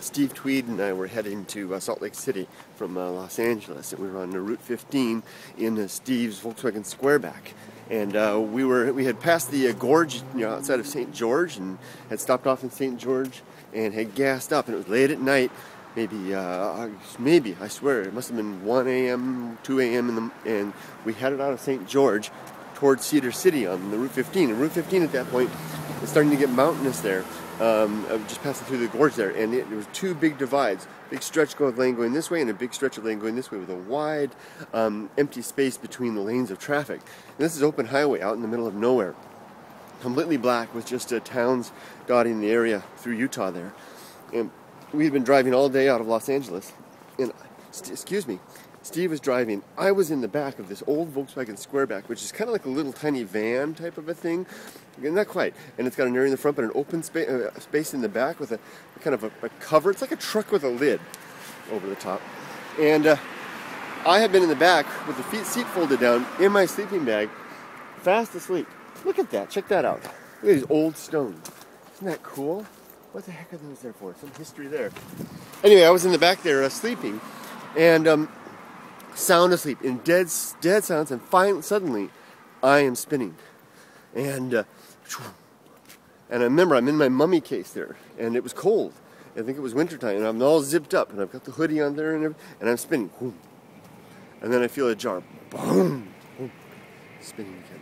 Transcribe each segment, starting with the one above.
Steve Tweed and I were heading to Salt Lake City from Los Angeles, and we were on Route 15 in Steve's Volkswagen Squareback. And we had passed the gorge, outside of St. George, and had stopped off in St. George and had gassed up. And it was late at night, maybe I swear it must have been 1 a.m., 2 a.m. and we headed out of St. George towards Cedar City on the Route 15. And Route 15 at that point was starting to get mountainous there. Just passing through the gorge there, and there was two big divides, big stretch of lane going this way and a big stretch of lane going this way, with a wide empty space between the lanes of traffic. And this is open highway out in the middle of nowhere, completely black, with just towns dotting the area through Utah there. And we had been driving all day out of Los Angeles, and Steve was driving. I was in the back of this old Volkswagen Squareback, which is kind of like a little tiny van type of a thing. Not quite. And it's got an area in the front, but an open space in the back with a kind of a cover. It's like a truck with a lid over the top. And I had been in the back with the seat folded down in my sleeping bag, fast asleep. Look at that. Check that out. Look at these old stones. Isn't that cool? What the heck are those there for? Some history there. Anyway, I was in the back there sleeping, and sound asleep, in dead silence, and suddenly I am spinning. And I remember I'm in my mummy case there, and it was cold. I think it was wintertime, and I'm all zipped up, and I've got the hoodie on there, and I'm spinning. Boom. And then I feel a jar. Boom. Boom. Spinning again.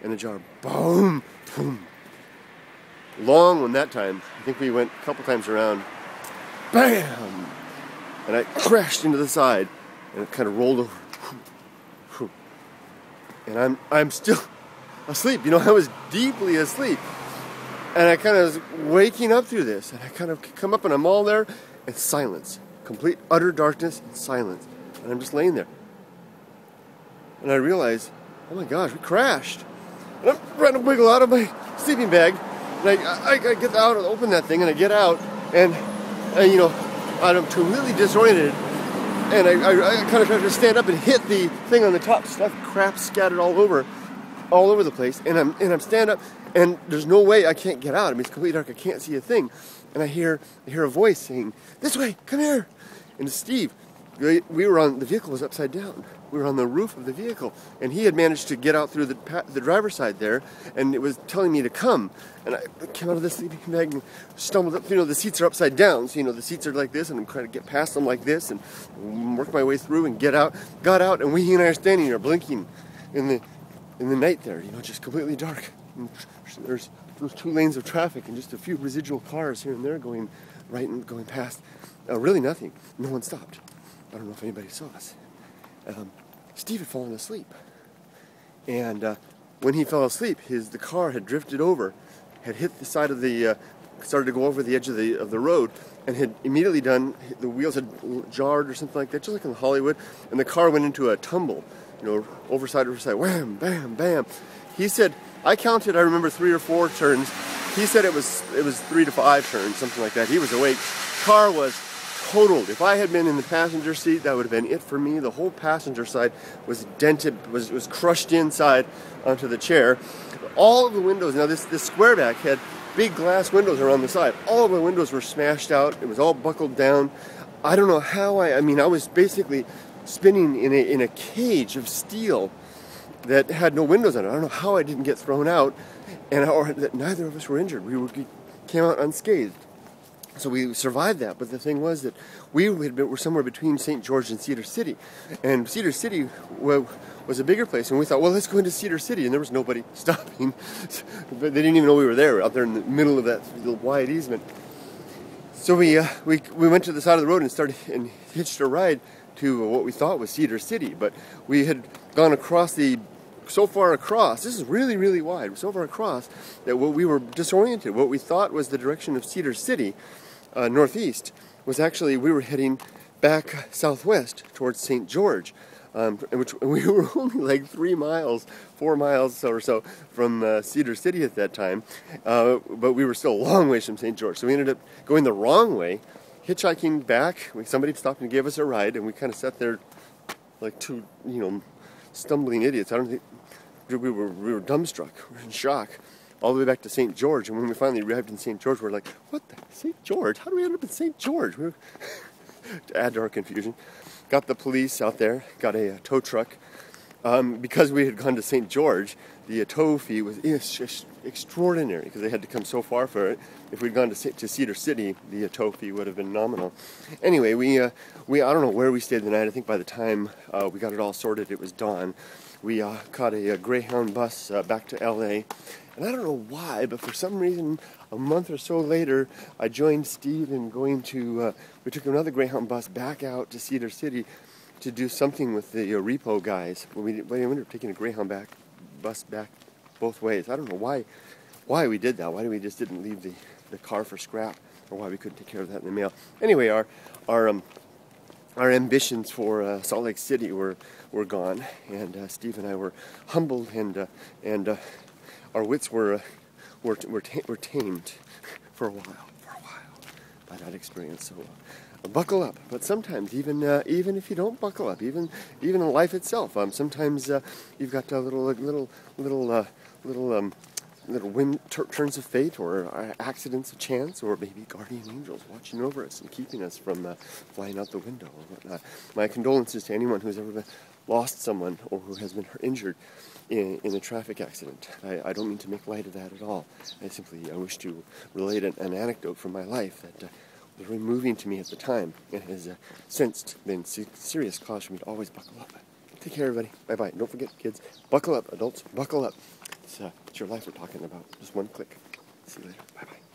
And a jar. Boom. Boom. Long one that time. I think we went a couple times around. Bam! And I crashed into the side, and it kind of rolled over. And I'm still asleep. I was deeply asleep. And I kind of was waking up through this. And I kind of come up, and I'm all there. And silence. Complete, utter darkness and silence. And I'm just laying there. And I realize, oh my gosh, we crashed. And I'm trying to wiggle out of my sleeping bag. And I get out and open that thing, and I get out. And I'm completely disoriented. And I kind of try to stand up and hit the thing on the top. Stuff, crap scattered all over the place. And I'm stand up, and there's no way I can't get out. I mean, it's completely dark. I can't see a thing. And I hear a voice saying, "This way, come here." And it's Steve. The vehicle was upside down. We were on the roof of the vehicle, and he had managed to get out through the driver's side there, and it was telling me to come. And I came out of the sleeping bag and stumbled up. The seats are upside down, so the seats are like this, and I'm trying to get past them like this, and work my way through and get out. Got out, and he and I are standing there blinking in the night there, just completely dark. And there's those two lanes of traffic and just a few residual cars here and there going right and going past. Really nothing. No one stopped. I don't know if anybody saw us. Steve had fallen asleep, and when he fell asleep, the car had drifted over, had hit the side of started to go over the edge of the road, and had immediately the wheels had jarred or something like that, just like in Hollywood, and the car went into a tumble, overside, wham, bam, bam. He said, I remember 3 or 4 turns. He said it was 3 to 5 turns, something like that. He was awake. Car was totaled. If I had been in the passenger seat, that would have been it for me. The whole passenger side was dented, was crushed inside onto the chair. All of the windows, now this Squareback had big glass windows around the side. All of the windows were smashed out. It was all buckled down. I don't know how I was basically spinning in a cage of steel that had no windows on it. I don't know how I didn't get thrown out, or that neither of us were injured. We came out unscathed. So we survived that, but the thing was that we were somewhere between St. George and Cedar City, and Cedar City was a bigger place, and we thought, well, let's go into Cedar City, and there was nobody stopping. But they didn't even know we were there, out there in the middle of that little wide easement. So we went to the side of the road and hitched a ride to what we thought was Cedar City, but we had gone so far across, this is really, really wide, so far across that we were disoriented. What we thought was the direction of Cedar City, northeast, was actually, we were heading back southwest towards St. George, which we were only like 4 miles or so from Cedar City at that time, but we were still a long ways from St. George. So we ended up going the wrong way, hitchhiking back. Somebody stopped and gave us a ride, and we kind of sat there like two, stumbling idiots. I don't think we were dumbstruck. We were in shock. all the way back to St. George. And when we finally arrived in St. George, we're like, what the, St. George? How do we end up in St. George? To add to our confusion, got the police out there, got a tow truck. Because we had gone to St. George, the tow fee was just extraordinary because they had to come so far for it. If we'd gone to Cedar City, the tow fee would have been nominal. Anyway, we I don't know where we stayed the night. I think by the time we got it all sorted, it was dawn. We caught a Greyhound bus back to L.A. And I don't know why, but for some reason, a month or so later, I joined Steve in going to. We took another Greyhound bus back out to Cedar City to do something with the repo guys. We ended up taking a Greyhound bus back both ways. I don't know why we did that. Why we just didn't leave the car for scrap, or why we couldn't take care of that in the mail. Anyway, our ambitions for Salt Lake City were gone, and Steve and I were humbled, and our wits were tamed for a while by that experience. So. Buckle up, but sometimes even if you don't buckle up, even in life itself, sometimes you've got little wind turns of fate, or accidents of chance, or maybe guardian angels watching over us and keeping us from flying out the window or whatnot. My condolences to anyone who's ever lost someone or who has been injured in a traffic accident. I don't mean to make light of that at all. I simply wish to relate an anecdote from my life that was very moving to me at the time, and has since been serious cause for me to always buckle up. Take care, everybody. Bye-bye. Don't forget, kids, buckle up. Adults, buckle up. It's your life we're talking about. Just one click. See you later. Bye-bye.